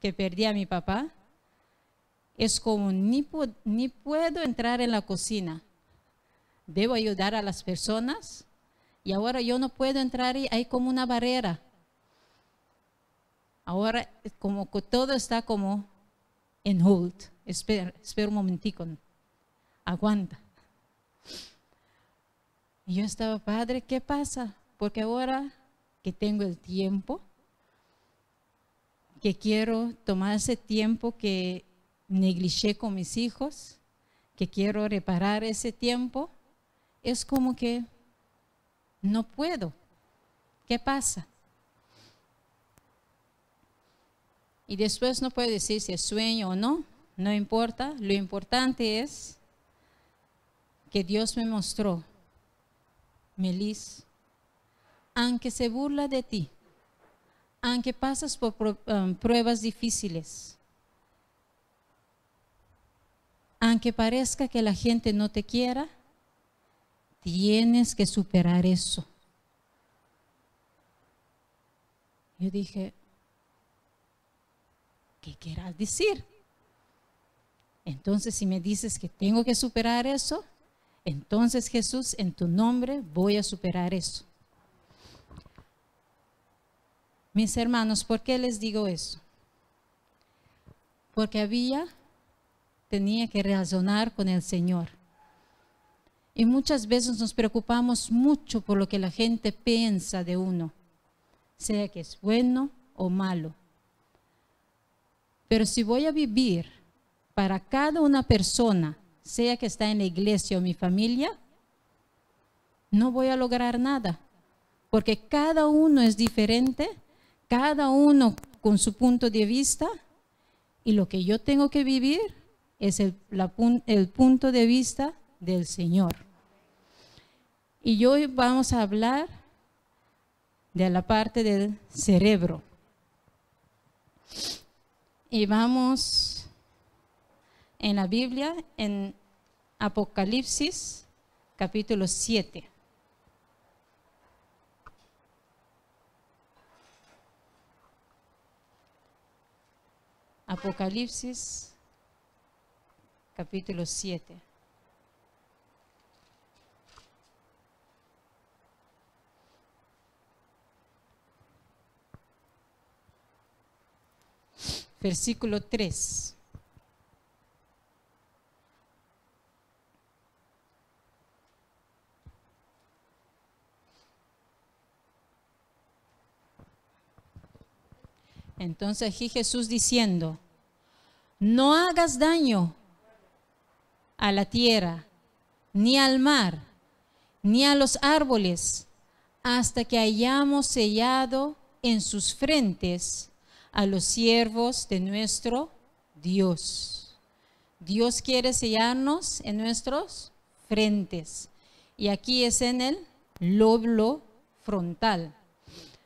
que perdí a mi papá, es como ni puedo entrar en la cocina. Debo ayudar a las personas y ahora yo no puedo entrar y hay como una barrera. Ahora como que todo está como en hold. Espera un momentico. Aguanta. Y yo estaba, Padre, ¿qué pasa? Porque ahora que tengo el tiempo, que quiero tomar ese tiempo que negligé con mis hijos, que quiero reparar ese tiempo, es como que no puedo. ¿Qué pasa? Y después no puedo decir si es sueño o no, no importa. Lo importante es que Dios me mostró, Melis, aunque se burla de ti, aunque pasas por pruebas difíciles, aunque parezca que la gente no te quiera, tienes que superar eso. Yo dije, ¿qué querrás decir? Entonces, si me dices que tengo que superar eso, entonces Jesús, en tu nombre voy a superar eso. Mis hermanos, ¿por qué les digo eso? Porque tenía que razonar con el Señor. Y muchas veces nos preocupamos mucho por lo que la gente piensa de uno, sea que es bueno o malo. Pero si voy a vivir para cada una persona, sea que está en la iglesia o mi familia, no voy a lograr nada. Porque cada uno es diferente, cada uno con su punto de vista, y lo que yo tengo que vivir es el punto de vista del Señor. Y hoy vamos a hablar de la parte del cerebro. Y vamos en la Biblia, en Apocalipsis, capítulo 7. Apocalipsis, capítulo 7. Versículo 3. Entonces aquí Jesús diciendo, no hagas daño a la tierra, ni al mar, ni a los árboles, hasta que hayamos sellado en sus frentes a los siervos de nuestro Dios. Dios quiere sellarnos en nuestros frentes. Y aquí es en el lóbulo frontal.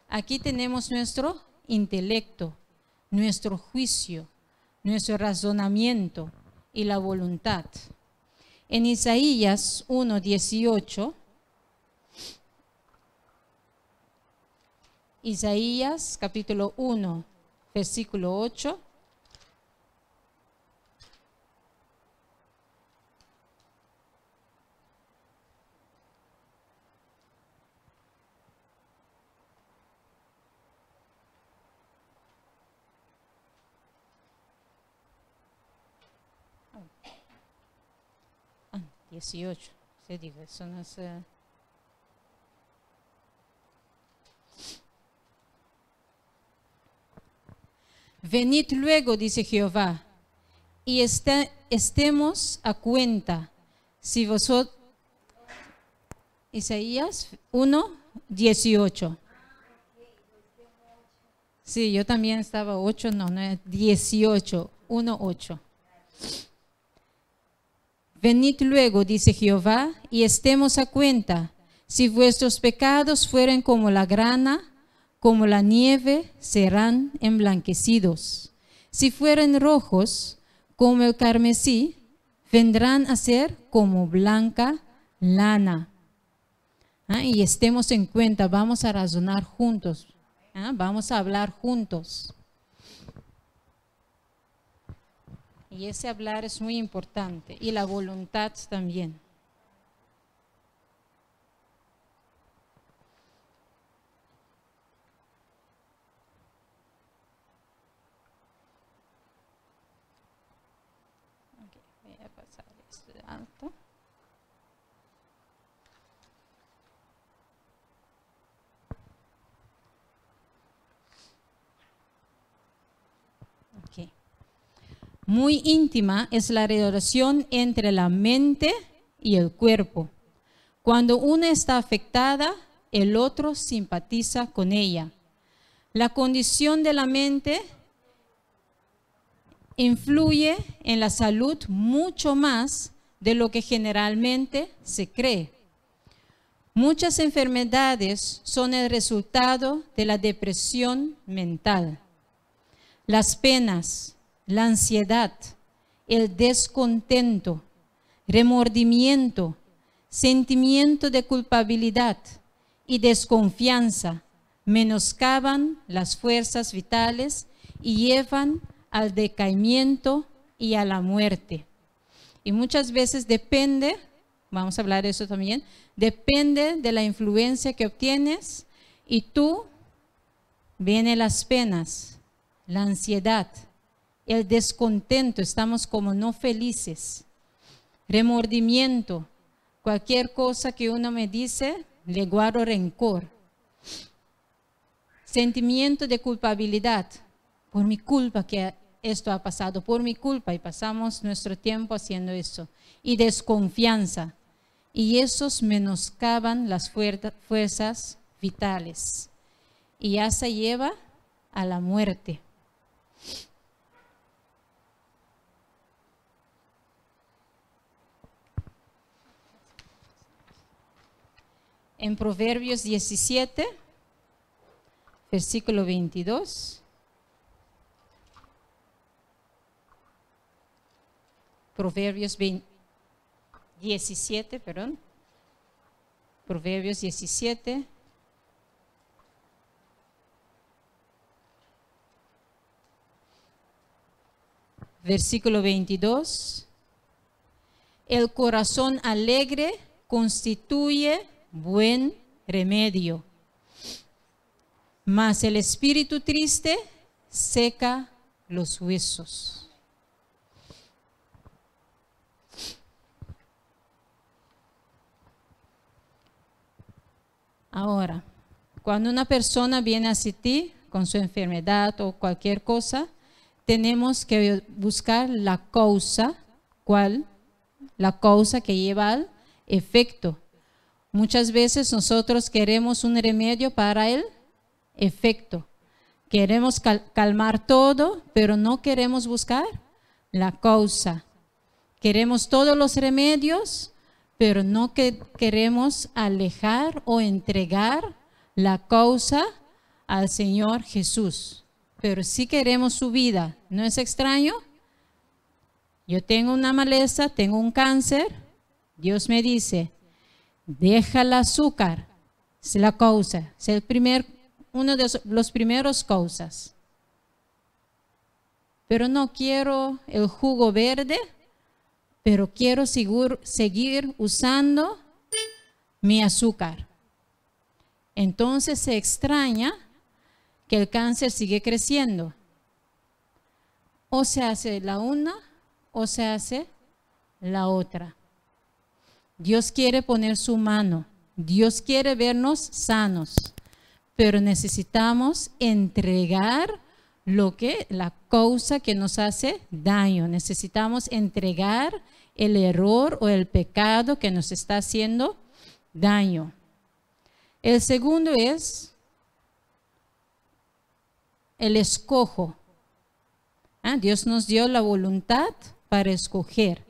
Aquí tenemos nuestro intelecto, nuestro juicio, nuestro razonamiento y la voluntad. En Isaías 1:18, Isaías capítulo 1, versículo 8. Ah, 18, se dijo, eso no es... Venid luego, dice Jehová, y estemos a cuenta, si vosotros... Isaías 1:18. Sí, yo también estaba 8, no, 18, 1:8. Venid luego, dice Jehová, y estemos a cuenta, si vuestros pecados fueren como la grana, como la nieve, serán emblanquecidos. Si fueren rojos, como el carmesí, vendrán a ser como blanca lana. Y estemos en cuenta, vamos a razonar juntos, vamos a hablar juntos. Y ese hablar es muy importante. Y la voluntad también. Voy a pasar esto de alto. Okay. Muy íntima es la relación entre la mente y el cuerpo. Cuando una está afectada, el otro simpatiza con ella. La condición de la mente influye en la salud mucho más de lo que generalmente se cree. Muchas enfermedades son el resultado de la depresión mental. Las penas, la ansiedad, el descontento, remordimiento, sentimiento de culpabilidad y desconfianza menoscaban las fuerzas vitales y llevan al decaimiento y a la muerte. Y muchas veces depende, vamos a hablar de eso también, depende de la influencia que obtienes y tú, vienen las penas, la ansiedad, el descontento, estamos como no felices, remordimiento, cualquier cosa que uno me dice, le guardo rencor. Sentimiento de culpabilidad, por mi culpa que esto ha pasado, por mi culpa, y pasamos nuestro tiempo haciendo eso. Y desconfianza, y esos menoscaban las fuerzas vitales. Y ya se lleva a la muerte. En Proverbios 17, versículo 22. Proverbios 17, perdón. Proverbios 17. Versículo 22. El corazón alegre constituye buen remedio, mas el espíritu triste seca los huesos. Ahora, cuando una persona viene hacia ti con su enfermedad o cualquier cosa, tenemos que buscar la causa, ¿cuál? La causa que lleva al efecto. Muchas veces nosotros queremos un remedio para el efecto. Queremos calmar todo, pero no queremos buscar la causa. Queremos todos los remedios, pero no queremos alejar o entregar la causa al Señor Jesús. Pero sí queremos su vida. ¿No es extraño? Yo tengo una maleza, tengo un cáncer. Dios me dice, deja el azúcar, es la causa, es uno de los primeros causas. Pero no quiero el jugo verde, pero quiero seguir usando mi azúcar. Entonces se extraña que el cáncer sigue creciendo. O se hace la una o se hace la otra. Dios quiere poner su mano. Dios quiere vernos sanos. Pero necesitamos entregar la causa que nos hace daño. Necesitamos entregar el error o el pecado que nos está haciendo daño. El segundo es el escojo. Dios nos dio la voluntad para escoger.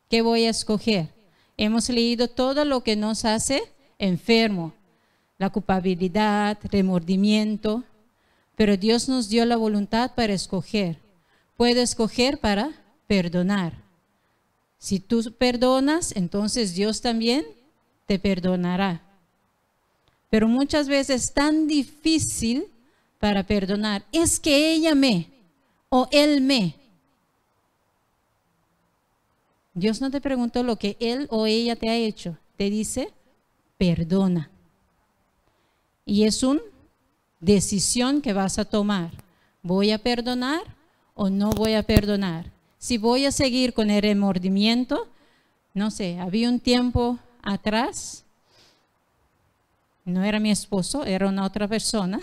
¿Qué voy a escoger? Hemos leído todo lo que nos hace enfermo. La culpabilidad, remordimiento. Pero Dios nos dio la voluntad para escoger. Puedo escoger para perdonar. Si tú perdonas, entonces Dios también te perdonará. Pero muchas veces es tan difícil para perdonar. Es que ella o él me. Dios no te preguntó lo que él o ella te ha hecho. Te dice, perdona. Y es una decisión que vas a tomar. ¿Voy a perdonar o no voy a perdonar? Si voy a seguir con el remordimiento, no sé, había un tiempo atrás, no era mi esposo, era una otra persona,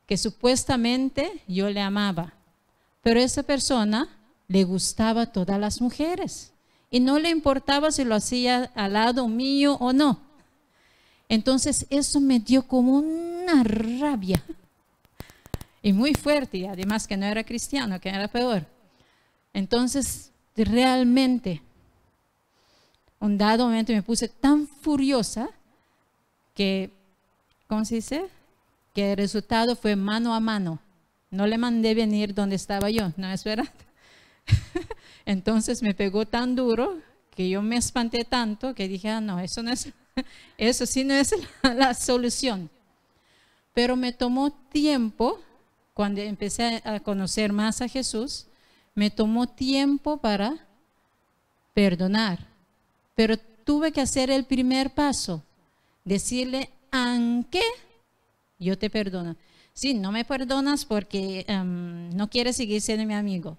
que supuestamente yo le amaba, pero esa persona le gustaba a todas las mujeres y no le importaba si lo hacía al lado mío o no. Entonces eso me dio como una rabia y muy fuerte, y además que no era cristiano, que era peor. Entonces realmente un dado momento me puse tan furiosa que, ¿cómo se dice? Que el resultado fue mano a mano. No le mandé venir donde estaba yo, ¿no es verdad? Entonces me pegó tan duro que yo me espanté tanto que dije, ah, no, eso no es, eso sí no es la solución. Pero me tomó tiempo, cuando empecé a conocer más a Jesús, me tomó tiempo para perdonar. Pero tuve que hacer el primer paso, decirle, aunque yo te perdono. Sí, no me perdonas porque no quieres seguir siendo mi amigo.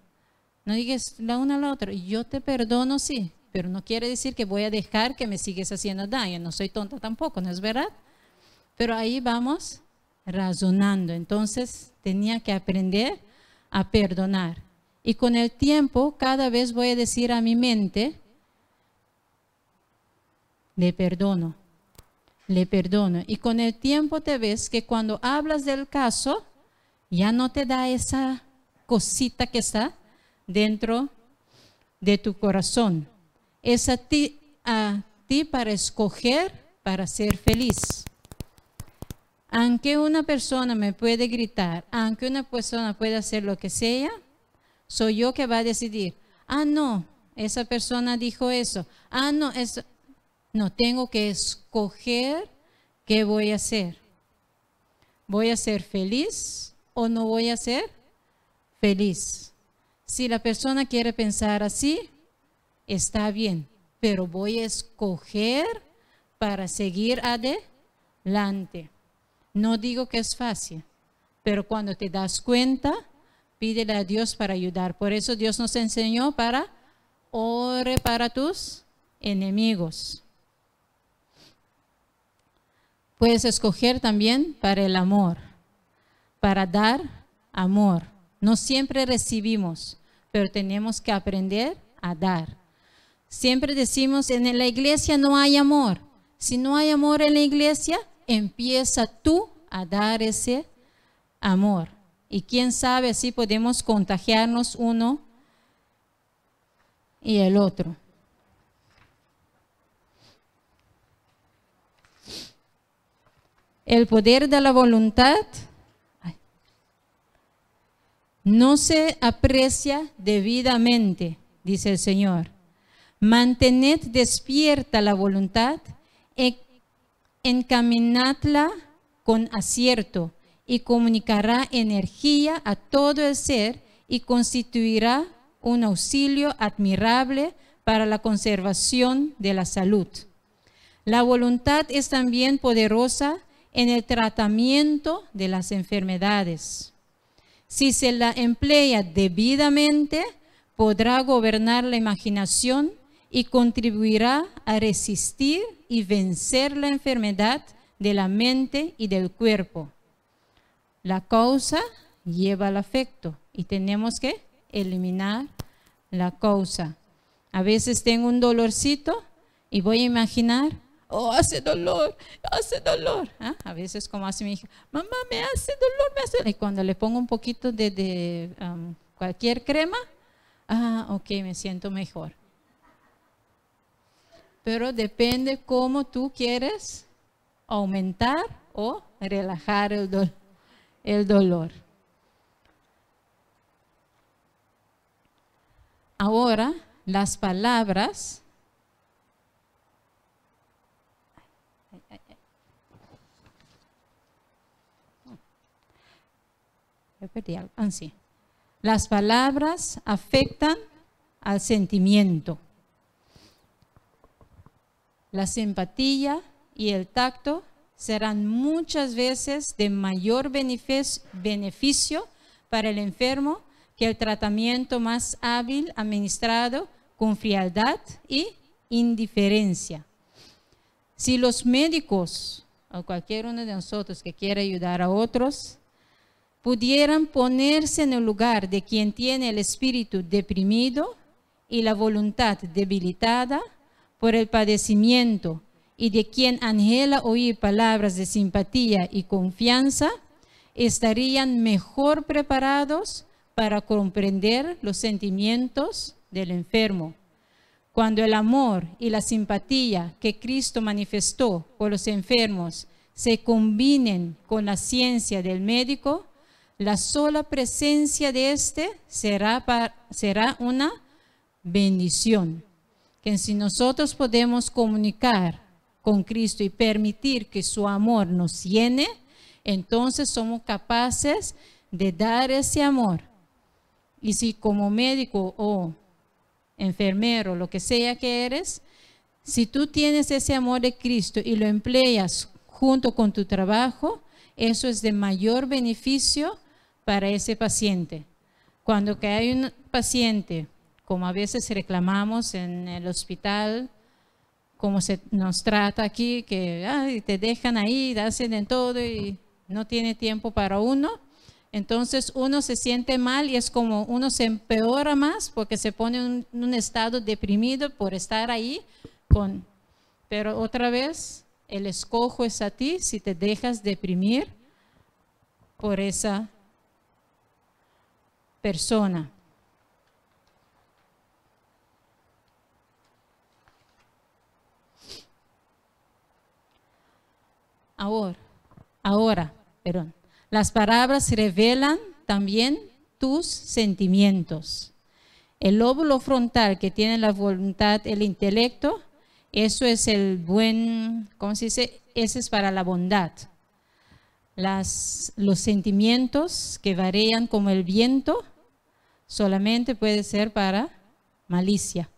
No digas la una a la otra. Yo te perdono, sí, pero no quiere decir que voy a dejar que me sigues haciendo daño. No soy tonta tampoco, ¿no es verdad? Pero ahí vamos razonando. Entonces tenía que aprender a perdonar. Y con el tiempo, cada vez voy a decir a mi mente, le perdono. Le perdono. Y con el tiempo te ves que cuando hablas del caso, ya no te da esa cosita que está dentro de tu corazón. Es a ti para escoger, para ser feliz. Aunque una persona me puede gritar, aunque una persona puede hacer lo que sea, soy yo que va a decidir, ah, no, esa persona dijo eso, ah, no, eso. No, tengo que escoger qué voy a hacer. ¿Voy a ser feliz o no voy a ser feliz? Si la persona quiere pensar así, está bien, pero voy a escoger para seguir adelante. No digo que es fácil, pero cuando te das cuenta, pídele a Dios para ayudar. Por eso Dios nos enseñó para ore para tus enemigos. Puedes escoger también para el amor, para dar amor. No siempre recibimos, pero tenemos que aprender a dar. Siempre decimos, en la iglesia no hay amor. Si no hay amor en la iglesia, empieza tú a dar ese amor. Y quién sabe si podemos contagiarnos uno y el otro. El poder de la voluntad no se aprecia debidamente, dice el Señor. Mantened despierta la voluntad, encaminadla con acierto y comunicará energía a todo el ser y constituirá un auxilio admirable para la conservación de la salud. La voluntad es también poderosa en el tratamiento de las enfermedades. Si se la emplea debidamente, podrá gobernar la imaginación y contribuirá a resistir y vencer la enfermedad de la mente y del cuerpo. La causa lleva al efecto y tenemos que eliminar la causa. A veces tengo un dolorcito y voy a imaginar, oh, hace dolor, hace dolor. ¿Ah? A veces como hace mi hija, mamá, me hace dolor, me hace dolor. Y cuando le pongo un poquito de cualquier crema, ok, me siento mejor. Pero depende cómo tú quieres aumentar o relajar el dolor. Ahora, las palabras. Sí. Las palabras afectan al sentimiento. La simpatía y el tacto serán muchas veces de mayor beneficio para el enfermo que el tratamiento más hábil administrado con frialdad y indiferencia. Si los médicos o cualquier uno de nosotros que quiera ayudar a otros pudieran ponerse en el lugar de quien tiene el espíritu deprimido y la voluntad debilitada por el padecimiento y de quien anhela oír palabras de simpatía y confianza, estarían mejor preparados para comprender los sentimientos del enfermo. Cuando el amor y la simpatía que Cristo manifestó por los enfermos se combinen con la ciencia del médico, la sola presencia de éste será una bendición. Que si nosotros podemos comunicar con Cristo y permitir que su amor nos llene, entonces somos capaces de dar ese amor. Y si como médico o enfermero, lo que sea que eres, si tú tienes ese amor de Cristo y lo empleas junto con tu trabajo, eso es de mayor beneficio para ese paciente. Cuando que hay un paciente, como a veces reclamamos en el hospital, como se nos trata aquí, que ay, te dejan ahí, hacen en todo y no tiene tiempo para uno, entonces uno se siente mal y es como uno se empeora más porque se pone en un estado deprimido por estar ahí pero otra vez el escojo es a ti si te dejas deprimir por esa persona. Ahora, las palabras revelan también tus sentimientos. El lóbulo frontal que tiene la voluntad, el intelecto, eso es el buen, ¿cómo se dice? Ese es para la bondad. Los sentimientos que varían como el viento solamente puede ser para malicia,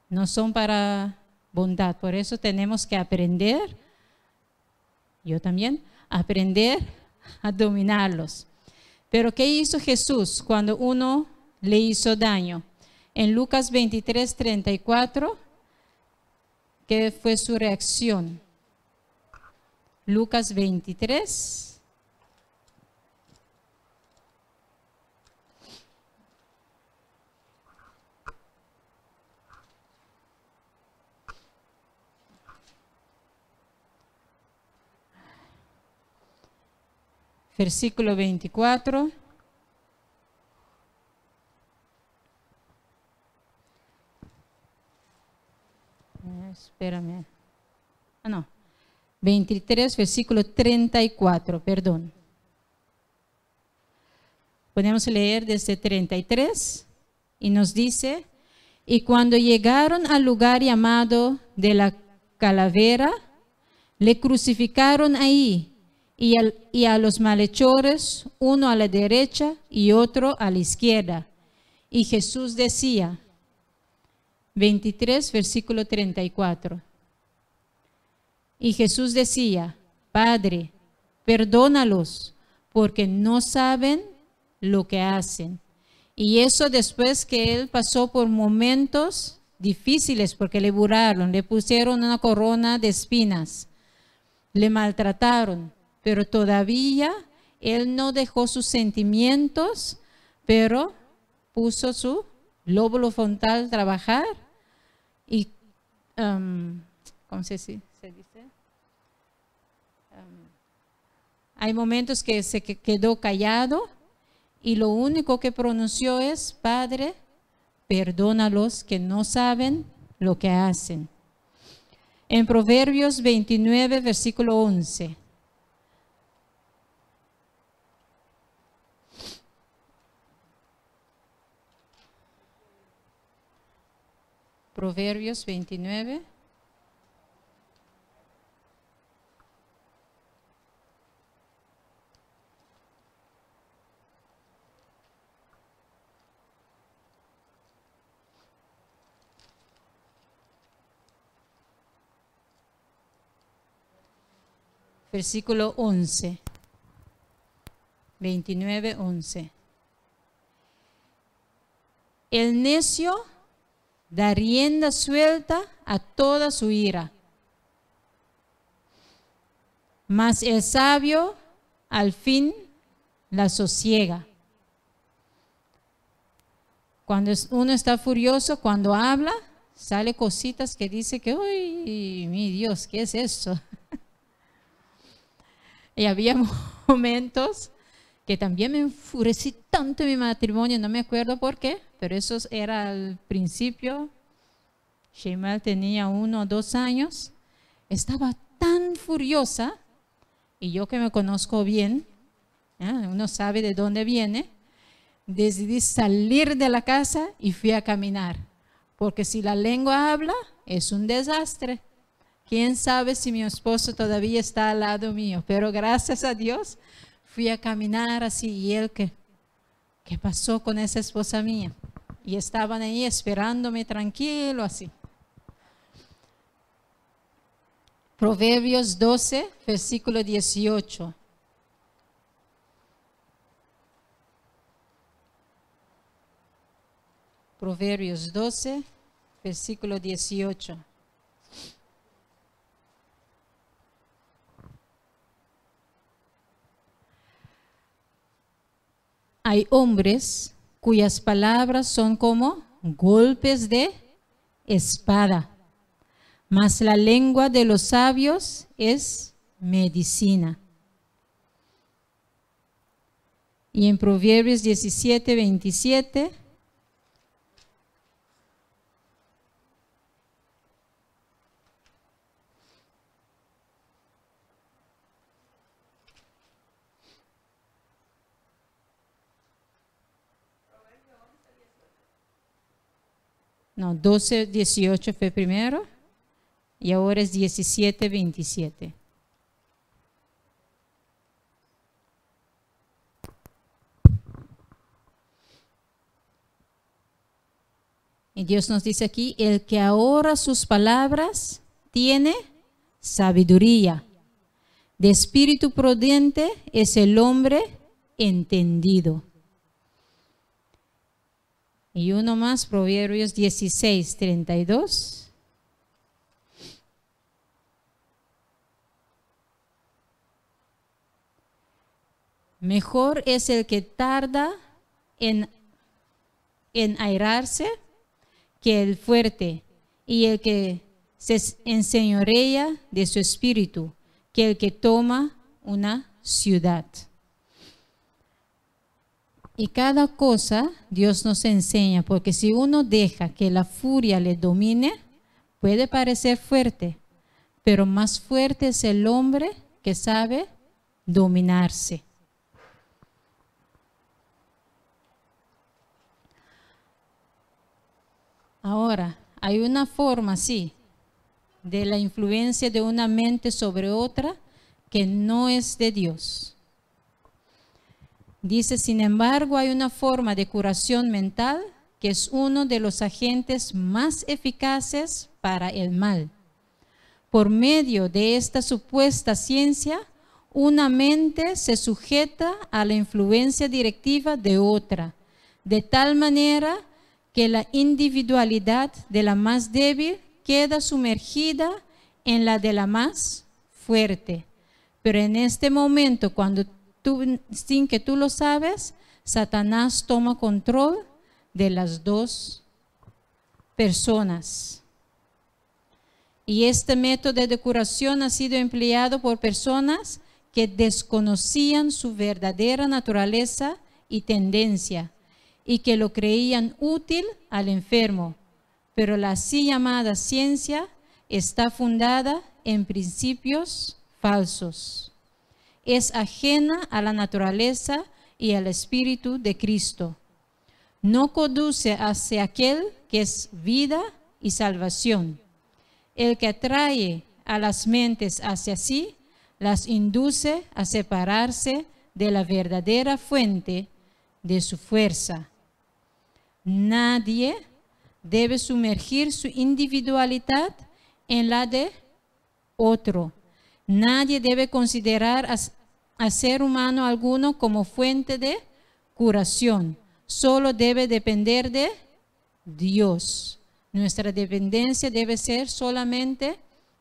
no son para bondad. Por eso tenemos que aprender, yo también, aprender a dominarlos. Pero ¿qué hizo Jesús cuando uno le hizo daño? En Lucas 23, 34, ¿qué fue su reacción? Lucas 23. Versículo 24. Espérame. 23, versículo 34, perdón. Podemos leer desde 33 y nos dice, y cuando llegaron al lugar llamado de la calavera, le crucificaron ahí y a los malhechores, uno a la derecha y otro a la izquierda. Y Jesús decía, 23, versículo 34. Y Jesús decía, Padre, perdónalos, porque no saben lo que hacen. Y eso después que él pasó por momentos difíciles, porque le burlaron, le pusieron una corona de espinas, le maltrataron, pero todavía él no dejó sus sentimientos, pero puso su lóbulo frontal a trabajar y, ¿cómo se dice? Hay momentos que se quedó callado y lo único que pronunció es, Padre, perdónalos que no saben lo que hacen. En Proverbios 29, versículo 11. Proverbios 29. versículo 11. 29, 11. El necio da rienda suelta a toda su ira, mas el sabio al fin la sosiega. Cuando uno está furioso, cuando habla, sale cositas que dice que, uy, mi Dios, ¿qué es eso? Y había momentos que también me enfurecí tanto en mi matrimonio, no me acuerdo por qué, pero eso era al principio. Shemal tenía 1 o 2 años, estaba tan furiosa, y yo que me conozco bien, uno sabe de dónde viene, decidí salir de la casa y fui a caminar, porque si la lengua habla, es un desastre. Quién sabe si mi esposo todavía está al lado mío, pero gracias a Dios fui a caminar así. Y él, ¿qué pasó con esa esposa mía? Y estaban ahí esperándome tranquilo así. Proverbios 12, versículo 18. Proverbios 12, versículo 18. Hay hombres cuyas palabras son como golpes de espada, mas la lengua de los sabios es medicina. Y en Proverbios 17, 27, no, 12, 18 fue primero y ahora es 17, 27. Y Dios nos dice aquí, el que ahorra sus palabras tiene sabiduría. De espíritu prudente es el hombre entendido. Y uno más, Proverbios 16, 32. Mejor es el que tarda en airarse que el fuerte, y el que se enseñorea de su espíritu, que el que toma una ciudad. Y cada cosa Dios nos enseña, porque si uno deja que la furia le domine, puede parecer fuerte, pero más fuerte es el hombre que sabe dominarse. Ahora, hay una forma, sí, de la influencia de una mente sobre otra que no es de Dios. Dice, sin embargo, hay una forma de curación mental que es uno de los agentes más eficaces para el mal. Por medio de esta supuesta ciencia, una mente se sujeta a la influencia directiva de otra, de tal manera que la individualidad de la más débil queda sumergida en la de la más fuerte. Pero en este momento, cuando sin que tú lo sabes, Satanás toma control de las dos personas. Y este método de curación ha sido empleado por personas que desconocían su verdadera naturaleza y tendencia, y que lo creían útil al enfermo, pero la así llamada ciencia está fundada en principios falsos. Es ajena a la naturaleza y al espíritu de Cristo. No conduce hacia aquel que es vida y salvación. El que atrae a las mentes hacia sí, las induce a separarse de la verdadera fuente de su fuerza. Nadie debe sumergir su individualidad en la de otro, Nadie debe considerar a ser humano alguno como fuente de curación. Solo debe depender de Dios. Nuestra dependencia debe ser solamente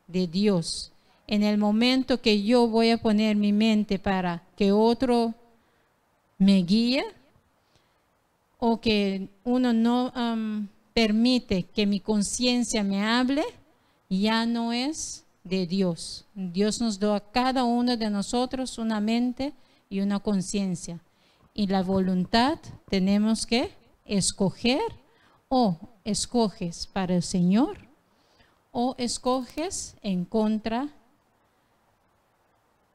de Dios. En el momento que yo voy a poner mi mente para que otro me guíe, o que uno no permite que mi conciencia me hable, ya no es de Dios. Dios nos dio a cada uno de nosotros una mente y una conciencia. Y la voluntad tenemos que escoger, o escoges para el Señor o escoges en contra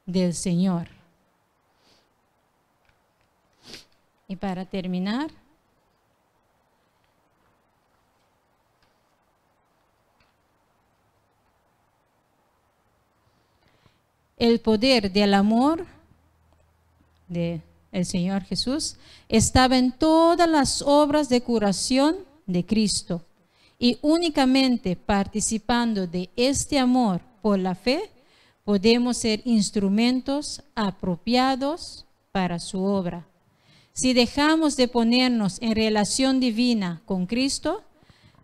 del Señor. Y para terminar, el poder del amor del Señor Jesús estaba en todas las obras de curación de Cristo. Y únicamente participando de este amor por la fe, podemos ser instrumentos apropiados para su obra. Si dejamos de ponernos en relación divina con Cristo,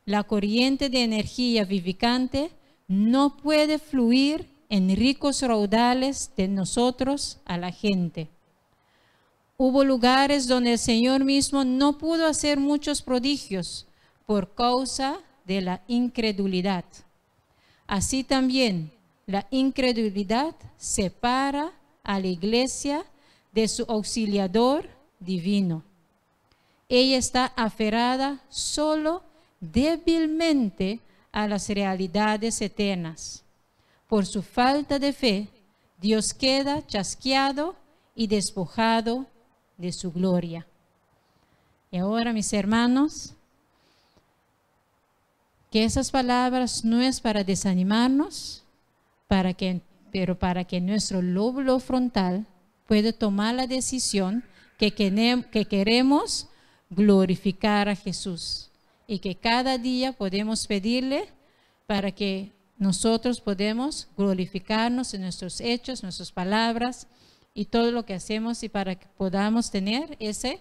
la corriente de energía vivificante no puede fluir en ricos raudales de nosotros a la gente. Hubo lugares donde el Señor mismo no pudo hacer muchos prodigios por causa de la incredulidad. Así también, la incredulidad separa a la iglesia de su auxiliador divino. Ella está aferrada solo débilmente a las realidades eternas. Por su falta de fe, Dios queda chasqueado y despojado de su gloria. Y ahora, mis hermanos, que esas palabras no es para desanimarnos, pero para que nuestro lóbulo frontal pueda tomar la decisión que queremos glorificar a Jesús, y que cada día podemos pedirle para que nosotros podemos glorificarnos en nuestros hechos, nuestras palabras y todo lo que hacemos, y para que podamos tener ese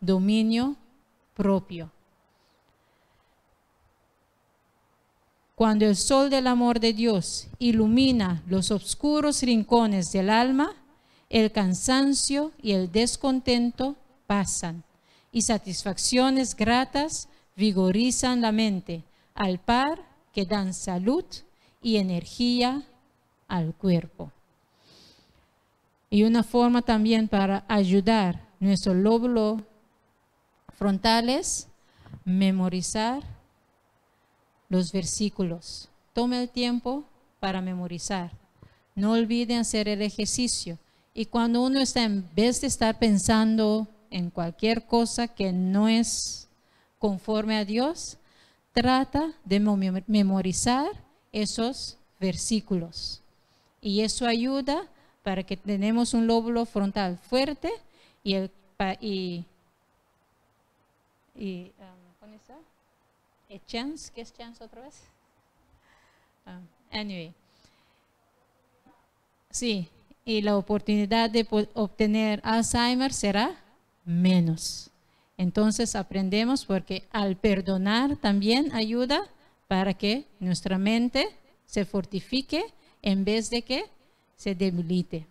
dominio propio. Cuando el sol del amor de Dios ilumina los oscuros rincones del alma, el cansancio y el descontento pasan, y satisfacciones gratas vigorizan la mente, al par que dan salud y energía al cuerpo. Y una forma también para ayudar nuestro lóbulo frontal es memorizar los versículos. Tome el tiempo para memorizar. No olviden hacer el ejercicio. Y cuando uno está, en vez de estar pensando en cualquier cosa que no es conforme a Dios, trata de memorizar esos versículos. Y eso ayuda para que tenemos un lóbulo frontal fuerte chance, ¿qué es chance otra vez? Anyway. Sí, y la oportunidad de obtener Alzheimer será menos. Entonces aprendemos, porque al perdonar también ayuda para que nuestra mente se fortifique en vez de que se debilite.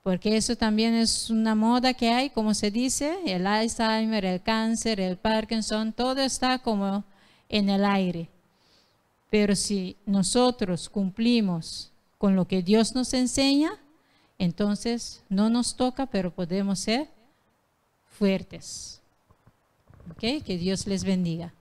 Porque eso también es una moda que hay, como se dice, el Alzheimer, el cáncer, el Parkinson, todo está como en el aire. Pero si nosotros cumplimos con lo que Dios nos enseña, entonces no nos toca, pero podemos ser fuertes. ¿Ok? Que Dios les bendiga.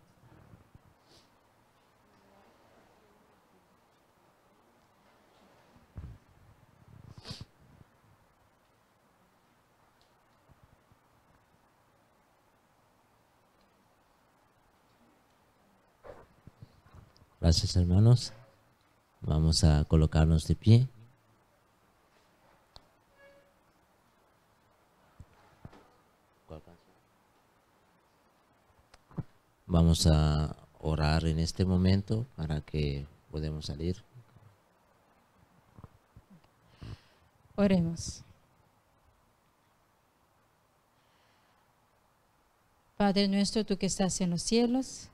Gracias, hermanos. Vamos a colocarnos de pie. Vamos a orar en este momento para que podamos salir. Oremos. Padre nuestro, tú que estás en los cielos,